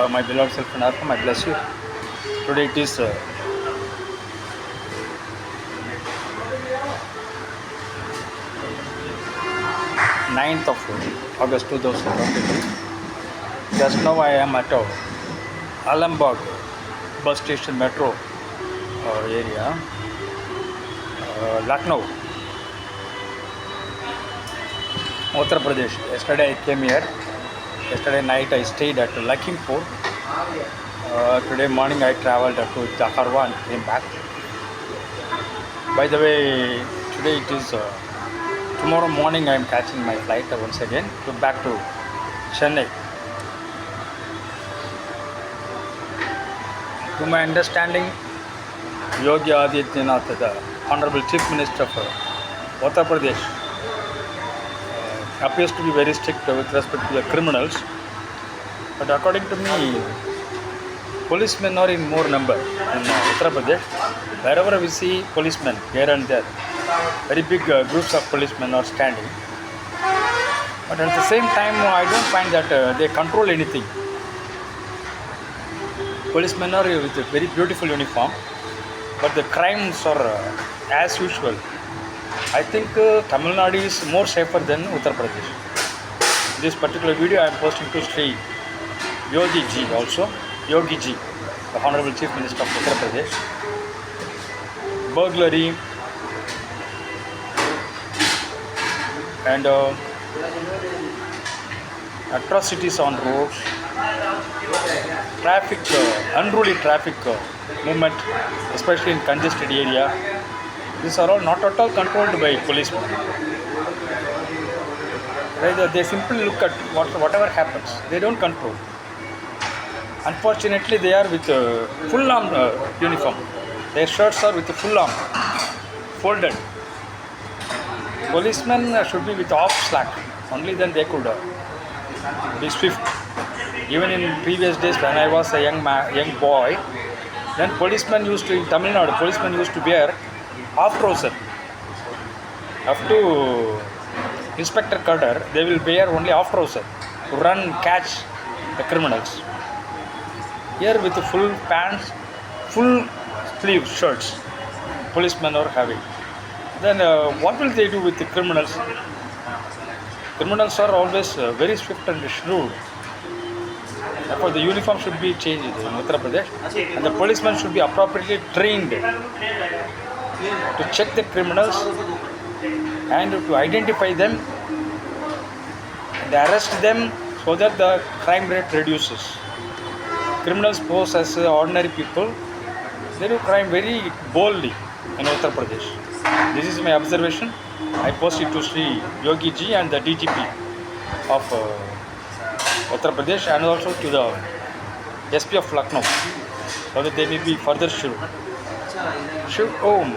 My beloved self and Arkham, I bless you. Today it is 9th of August 2022. Just now I am at Alambagh bus station metro area, Lucknow, Uttar Pradesh. Yesterday I came here. Yesterday night I stayed at Lakhimpur. Today morning I travelled to Jakarwa and came back. By the way, today it is tomorrow morning I am catching my flight once again back to Chennai. To my understanding, Yogi Adityanath, the Honorable Chief Minister of Uttar Pradesh, appears to be very strict with respect to the criminals. But according to me, policemen are in more number in Uttar Pradesh. Wherever we see policemen here and there, very big groups of policemen are standing. But at the same time, I don't find that they control anything. Policemen are with a very beautiful uniform, but the crimes are as usual. I think Tamil Nadu is more safer than Uttar Pradesh. This particular video I am posting to Shri Yogi Ji also. Yogi Ji, the Honorable Chief Minister of Uttar Pradesh. Burglary and atrocities on roads, traffic, unruly traffic movement, especially in congested area. These are all not at all controlled by policemen. Rather, they simply look at whatever happens. They don't control. Unfortunately, they are with full arm uniform. Their shirts are with full arm, folded. Policemen should be with off slack. Only then they could be swift. Even in previous days when I was a young boy, then policemen used to, in Tamil Nadu, policemen used to wear half trouser. Up to Inspector Cadre, they will wear only half trouser to run, catch the criminals. Here with the full pants, full sleeve shirts, policemen are having. Then what will they do with the criminals? Criminals are always very swift and shrewd. Therefore, the uniform should be changed in Uttar Pradesh, and the policemen should be appropriately trained to check the criminals and to identify them and arrest them so that the crime rate reduces. Criminals pose as ordinary people. They do crime very boldly in Uttar Pradesh. This is my observation. I post it to Shri Yogi Ji and the DGP of Uttar Pradesh and also to the SP of Lucknow so that they may be further sure. Shiv Om.